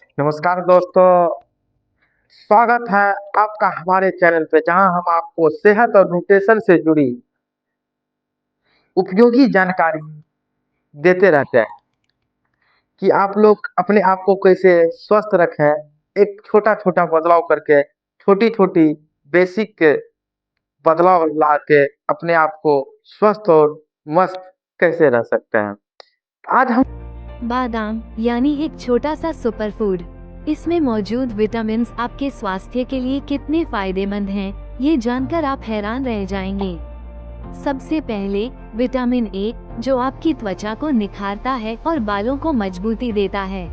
नमस्कार दोस्तों। स्वागत है आपका हमारे चैनल पे, जहां हम आपको सेहत और न्यूट्रिशन से जुड़ी उपयोगी जानकारी देते रहते हैं कि आप लोग अपने आप को कैसे स्वस्थ रखें। एक छोटा छोटा बदलाव करके, छोटी छोटी बेसिक बदलाव ला के अपने आप को स्वस्थ और मस्त कैसे रह सकते हैं। आज हम बादाम यानी एक छोटा सा सुपर फूड। इसमें मौजूद विटामिन आपके स्वास्थ्य के लिए कितने फायदेमंद हैं, ये जानकर आप हैरान रह जाएंगे। सबसे पहले विटामिन ए, जो आपकी त्वचा को निखारता है और बालों को मजबूती देता है।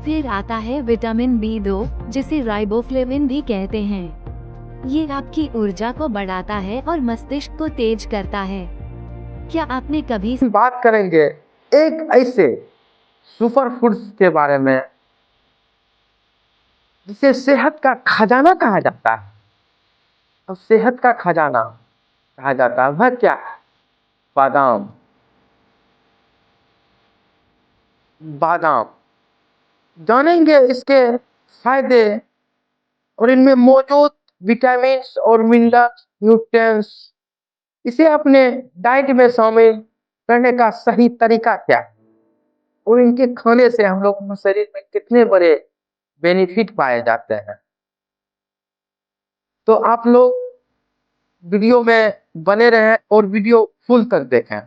फिर आता है विटामिन बी 2, जिसे राइबोफ्लेविन भी कहते हैं। ये आपकी ऊर्जा को बढ़ाता है और मस्तिष्क को तेज करता है। क्या आपने कभी बात करेंगे एक ऐसे सुपर फूड्स के बारे में जिसे सेहत का खजाना कहा जाता है। अब सेहत का खजाना कहा जाता है वह क्या है? बादाम। बादाम जानेंगे इसके फायदे और इनमें मौजूद विटामिन्स और मिनरल्स, न्यूट्रिएंट्स। इसे अपने डाइट में शामिल करने का सही तरीका क्या है और इनके खाने से हम लोग के शरीर में कितने बड़े बेनिफिट पाए जाते हैं। तो आप लोग वीडियो में बने रहें और वीडियो फुल तक देखें,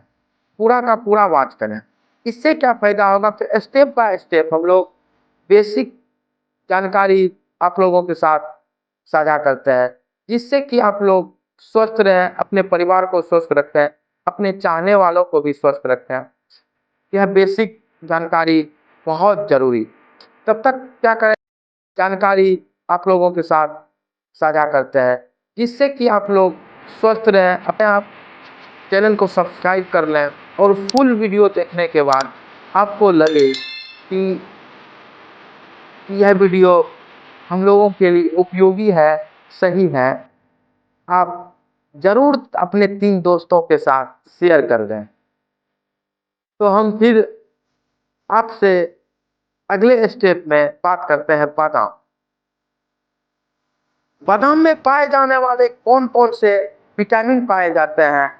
पूरा का पूरा वॉच करें। इससे क्या फायदा होगा, फिर स्टेप बाय स्टेप हम लोग बेसिक जानकारी आप लोगों के साथ साझा करते हैं, जिससे कि आप लोग स्वस्थ रहें, अपने परिवार को स्वस्थ रखें, अपने चाहने वालों को भी स्वस्थ रखें। यह बेसिक जानकारी बहुत जरूरी। तब तक क्या करें, जानकारी आप लोगों के साथ साझा करते हैं, जिससे कि आप लोग स्वस्थ रहें। अपने आप चैनल को सब्सक्राइब कर लें और फुल वीडियो देखने के बाद आपको लगे कि यह वीडियो हम लोगों के लिए उपयोगी है, सही है, आप जरूर अपने 3 दोस्तों के साथ शेयर कर दें। तो हम फिर आपसे अगले स्टेप में बात करते हैं बादाम। बादाम में पाए जाने वाले कौन कौन से विटामिन पाए जाते हैं,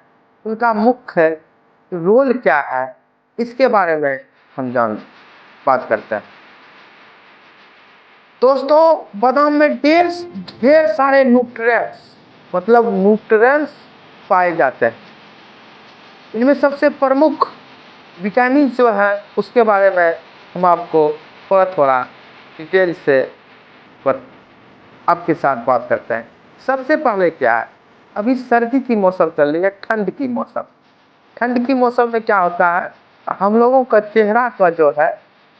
उनका मुख्य रोल क्या है, इसके बारे में हम बात करते हैं। दोस्तों, बादाम में ढेर ढेर सारे न्यूट्रिएंट्स, मतलब न्यूट्रिएंट्स पाए जाते हैं। इनमें सबसे प्रमुख विटामिन जो है उसके बारे में हम आपको थोड़ा थोड़ा डिटेल से आपके साथ बात करते हैं। सबसे पहले क्या है, अभी सर्दी की मौसम चल रही है, ठंड की मौसम। ठंड की मौसम में क्या होता है, हम लोगों का चेहरा का जो है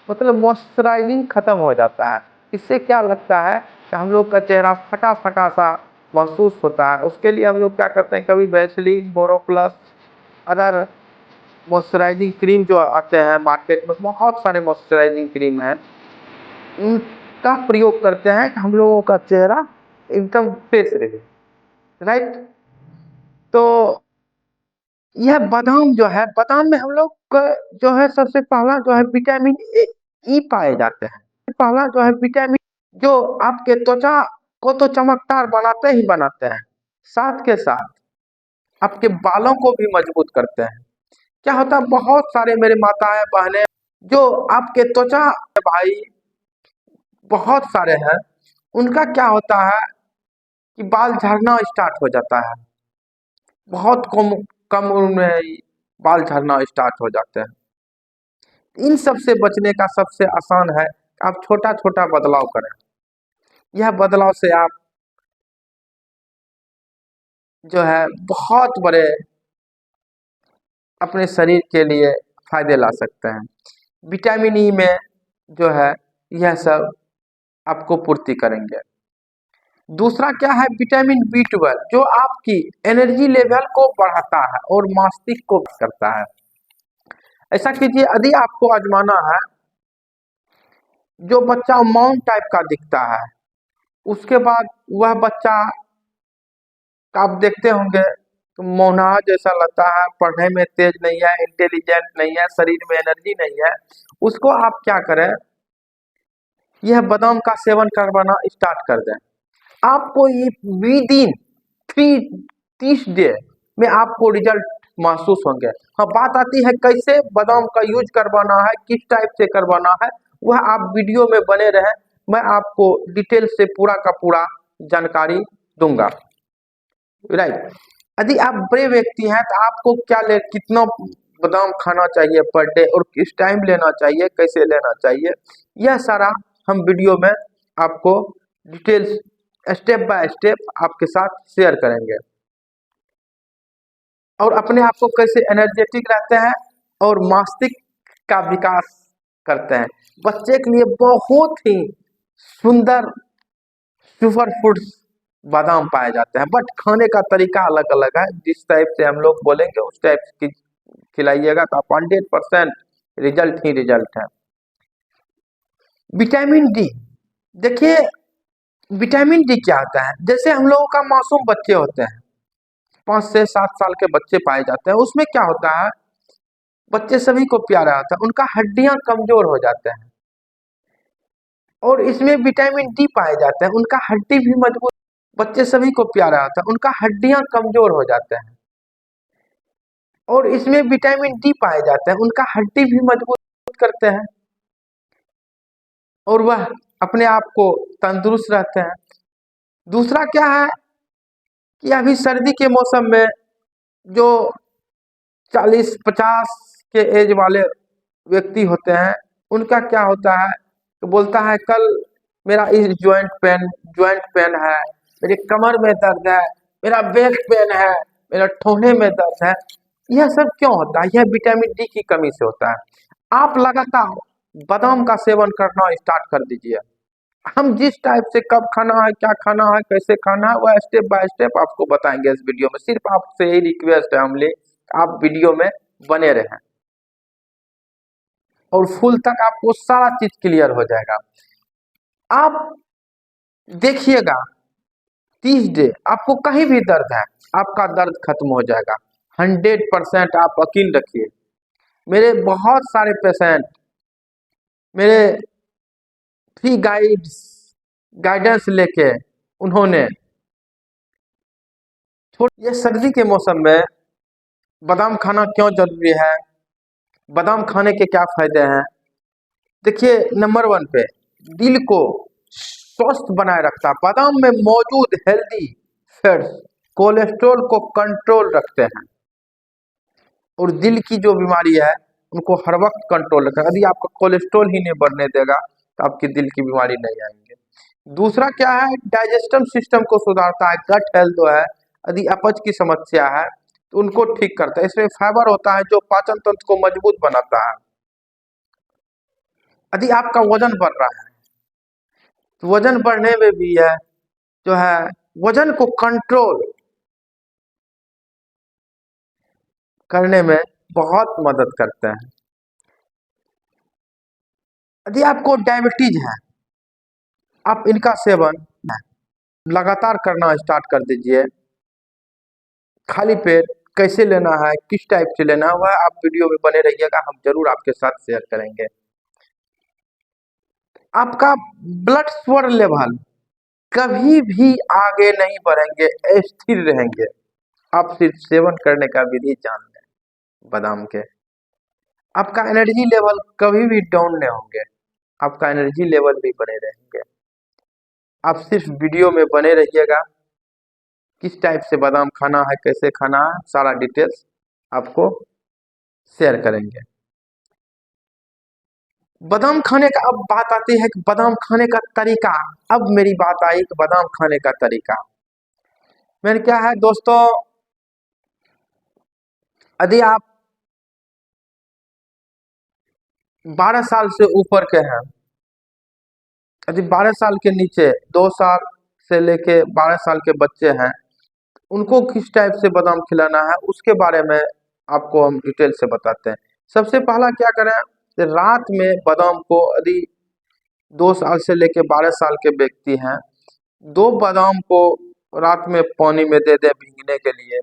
मतलब मॉइस्चराइजिंग खत्म हो जाता है। इससे क्या लगता है कि हम लोग का चेहरा फटा फटा सा महसूस होता है। उसके लिए हम लोग क्या करते हैं, कभी Vaseline, Boroplus, other moisturising cream जो आते हैं मार्केट में, बहुत सारे मॉइस्चराइजिंग क्रीम हैं, उनका प्रयोग करते हैं कि हम लोगों का चेहरा एकदम फ्रेश रहे। राइट। तो यह बादाम जो है, बादाम में हम लोग का जो है सबसे पहला जो है विटामिन ई पाए जाते हैं। पहला जो है विटामिन, जो आपके त्वचा को तो चमकदार बनाते ही बनाते हैं, साथ के साथ आपके बालों को भी मजबूत करते हैं। क्या होता है, बहुत सारे मेरे माताएं बहनें जो आपके त्वचा भाई बहुत सारे हैं, उनका क्या होता है कि बाल झड़ना स्टार्ट हो जाता है। बहुत कम कम उम्र में ही बाल झड़ना स्टार्ट हो जाते हैं। इन सब से बचने का सबसे आसान है, आप छोटा छोटा बदलाव करें। यह बदलाव से आप जो है बहुत बड़े अपने शरीर के लिए फायदे ला सकते हैं। विटामिन ई में जो है यह सब आपको पूर्ति करेंगे। दूसरा क्या है, विटामिन बी 12, जो आपकी एनर्जी लेवल को बढ़ाता है और मस्तिष्क को भी करता है। ऐसा कीजिए, यदि आपको आजमाना है, जो बच्चा माउंट टाइप का दिखता है, उसके बाद वह बच्चा आप देखते होंगे तो मौना जैसा लगता है, पढ़ने में तेज नहीं है, इंटेलिजेंट नहीं है, शरीर में एनर्जी नहीं है, उसको आप क्या करें, यह बादाम का सेवन करवाना स्टार्ट कर दें, आपको ये विद इन 30 डे में आपको रिजल्ट महसूस होंगे। हाँ, बात आती है कैसे बादाम का यूज करवाना है, किस टाइप से करवाना है, वह आप वीडियो में बने रहें, मैं आपको डिटेल से पूरा का पूरा जानकारी दूंगा। राइट, यदि आप बड़े व्यक्ति हैं तो आपको क्या ले कितना बादाम खाना चाहिए पर डे और किस टाइम लेना चाहिए, कैसे लेना चाहिए, यह सारा हम वीडियो में आपको डिटेल्स स्टेप बाय स्टेप आपके साथ शेयर करेंगे। और अपने आप को कैसे एनर्जेटिक रहते हैं और मस्तिष्क का विकास करते हैं। बच्चे के लिए बहुत ही सुंदर सुपर फूड्स बादाम पाए जाते हैं, बट खाने का तरीका अलग अलग है। जिस टाइप से हम लोग बोलेंगे उस टाइप की खिलाइएगा तो आप 100% रिजल्ट ही रिजल्ट है। विटामिन डी, देखिए विटामिन डी क्या होता है, जैसे हम लोगों का मासूम बच्चे होते हैं, 5 से 7 साल के बच्चे पाए जाते हैं, उसमें क्या होता है, बच्चे सभी को प्यारा होता है, उनका हड्डियां कमजोर हो जाते हैं और इसमें विटामिन डी पाए जाते हैं, उनका हड्डी भी मजबूत, बच्चे सभी को प्यारा होता है, उनका हड्डियां कमजोर हो जाते हैं और इसमें विटामिन डी पाए जाते हैं, उनका हड्डी भी मजबूत करते हैं और वह अपने आप को तंदुरुस्त रहते हैं। दूसरा क्या है कि अभी सर्दी के मौसम में जो 40-50 के एज वाले व्यक्ति होते हैं, उनका क्या होता है तो बोलता है कल मेरा इस ज्वाइंट पेन है, मेरे कमर में दर्द है, मेरा बैक पेन है, मेरा ठोने में दर्द है। यह सब क्यों होता है? यह विटामिन डी की कमी से होता है। आप लगातार बादाम का सेवन करना स्टार्ट कर दीजिए। हम जिस टाइप से कब खाना है, क्या खाना है, कैसे खाना है, वह स्टेप बाय स्टेप आपको बताएंगे इस वीडियो में। सिर्फ आपसे यही रिक्वेस्ट है हमले, आप वीडियो में बने रहें और फुल तक आपको सारा चीज क्लियर हो जाएगा। आप देखिएगा 30 डे आपको कहीं भी दर्द है, आपका दर्द खत्म हो जाएगा 100%। आप यकीन रखिए, मेरे बहुत सारे पेशेंट मेरे फ्री गाइडेंस लेके उन्होंने ये सर्दी के मौसम में बादाम खाना क्यों जरूरी है, बादाम खाने के क्या फायदे हैं। देखिए, नंबर 1 पे दिल को स्वस्थ बनाए रखता है। बादाम में मौजूद हेल्दी फैट्स कोलेस्ट्रॉल को कंट्रोल रखते हैं और दिल की जो बीमारी है उनको हर वक्त कंट्रोल रखता है। यदि आपका कोलेस्ट्रॉल ही नहीं बढ़ने देगा तो आपकी दिल की बीमारी नहीं आएंगे। दूसरा क्या है, डाइजेस्टिव सिस्टम को सुधारता है। गट हेल्थ जो है, यदि अपच की समस्या है तो उनको ठीक करता है। इसमें फाइबर होता है जो पाचन तंत्र को मजबूत बनाता है। यदि आपका वजन बढ़ रहा है तो वजन बढ़ने में भी है जो है वजन को कंट्रोल करने में बहुत मदद करते हैं। यदि आपको डायबिटीज है, आप इनका सेवन लगातार करना स्टार्ट कर दीजिए। खाली पेट कैसे लेना है, किस टाइप से लेना है, वह आप वीडियो में बने रहिएगा, हम जरूर आपके साथ शेयर करेंगे। आपका ब्लड शुगर लेवल कभी भी आगे नहीं बढ़ेंगे, स्थिर रहेंगे। आप सिर्फ सेवन करने का विधि जान लें बादाम के। आपका एनर्जी लेवल कभी भी डाउन नहीं होंगे, आपका एनर्जी लेवल भी बने रहेंगे। आप सिर्फ वीडियो में बने रहिएगा, किस टाइप से बादाम खाना है, कैसे खाना है, सारा डिटेल्स आपको शेयर करेंगे। बादाम खाने का अब बात आती है कि बादाम खाने का तरीका। अब मेरी बात आई कि बादाम खाने का तरीका मेरे क्या है दोस्तों। यदि आप 12 साल से ऊपर के हैं, यदि 12 साल के नीचे 2 साल से लेके 12 साल के बच्चे हैं, उनको किस टाइप से बादाम खिलाना है उसके बारे में आपको हम डिटेल से बताते हैं। सबसे पहला क्या करें, रात में बादाम को, यदि 2 साल से लेके 12 साल के व्यक्ति हैं, 2 बादाम को रात में पानी में दे दें भीगने के लिए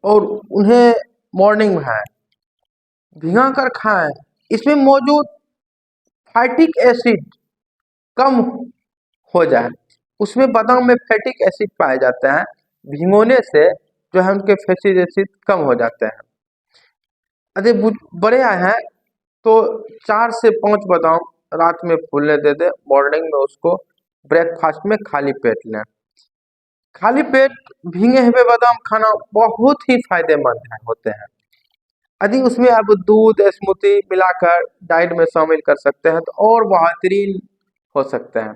और उन्हें मॉर्निंग में है भिगा कर खाएं। इसमें मौजूद फैटिक एसिड कम हो जाए, उसमें बादाम में फैटिक एसिड पाए जाते हैं, भिगोने से जो है उनके फैटिक एसिड कम हो जाते हैं। यदि बड़े हैं तो 4 से 5 बादाम रात में फूलने दे दे, मॉर्निंग में उसको ब्रेकफास्ट में खाली पेट लें। खाली पेट भीगे हुए बादाम खाना बहुत ही फायदेमंद होते हैं। यदि उसमें आप दूध स्मूथी मिलाकर डाइट में शामिल कर सकते हैं तो और बेहतरीन हो सकते हैं।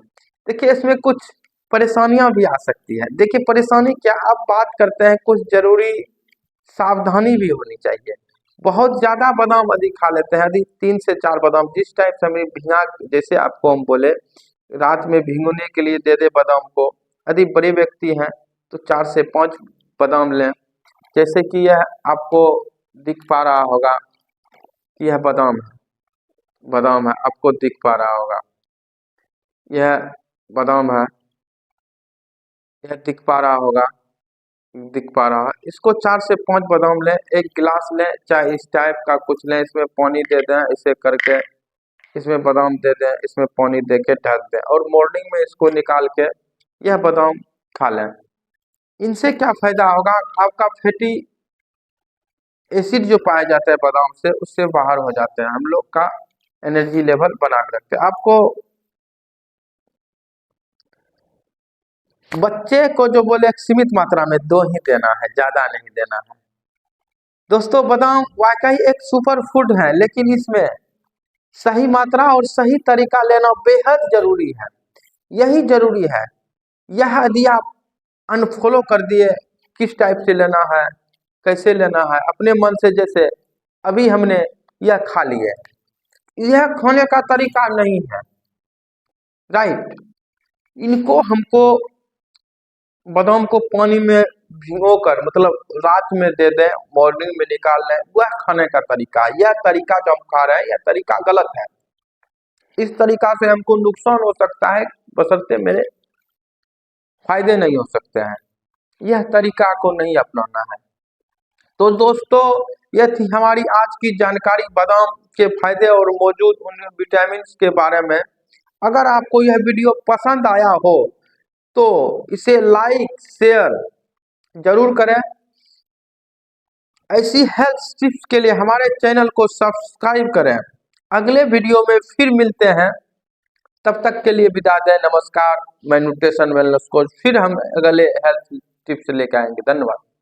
देखिए इसमें कुछ परेशानियां भी आ सकती है। देखिए परेशानी क्या, आप बात करते हैं, कुछ जरूरी सावधानी भी होनी चाहिए। बहुत ज्यादा बादाम यदि खा लेते हैं, यदि 3 से 4 बादाम जिस टाइप से हमें भिगा, जैसे आपको हम बोले रात में भिगोने के लिए दे दे बादाम को, यदि बड़े व्यक्ति हैं तो 4 से 5 बादाम लें। जैसे कि यह आपको दिख पा रहा होगा कि यह बादाम है, आपको दिख पा रहा होगा यह बादाम है, यह दिख पा रहा है। इसको 4 से 5 बादाम लें, एक गिलास लें, चाहे इस टाइप का कुछ लें, इसमें पानी दे दें, इसे करके इसमें बादाम दे दें, इसमें पानी दे के ढक दें और मॉर्निंग में इसको निकाल के यह बादाम खा लें। इनसे क्या फायदा होगा, आपका फैटी एसिड जो पाया जाता है बादाम से, उससे बाहर हो जाते हैं, हम लोग का एनर्जी लेवल बना के रखते हैं। आपको बच्चे को जो बोले सीमित मात्रा में 2 ही देना है, ज्यादा नहीं देना है। दोस्तों बादाम वाकई एक सुपर फूड है, लेकिन इसमें सही मात्रा और सही तरीका लेना बेहद जरूरी है। यही जरूरी है। यह यदि आप अनफॉलो कर दिए, किस टाइप से लेना है, कैसे लेना है, अपने मन से, जैसे अभी हमने यह खा लिए, यह खाने का तरीका नहीं है, राइट। इनको हमको बादाम को पानी में भिगो कर, मतलब रात में दे दें, मॉर्निंग में निकाल लें, वह खाने का तरीका है। यह तरीका जो हम खा रहे हैं, यह तरीका गलत है। इस तरीका से हमको नुकसान हो सकता है, बशर्ते मेरे फायदे नहीं हो सकते हैं। यह तरीका को नहीं अपनाना है। तो दोस्तों यह थी हमारी आज की जानकारी बादाम के फायदे और मौजूद उन विटामिन के बारे में। अगर आपको यह वीडियो पसंद आया हो तो इसे लाइक शेयर जरूर करें। ऐसी हेल्थ टिप्स के लिए हमारे चैनल को सब्सक्राइब करें। अगले वीडियो में फिर मिलते हैं, तब तक के लिए विदा दें। नमस्कार, मैं न्यूट्रिशन वेलनेस कोच, फिर हम अगले हेल्थ टिप्स लेकर आएंगे। धन्यवाद।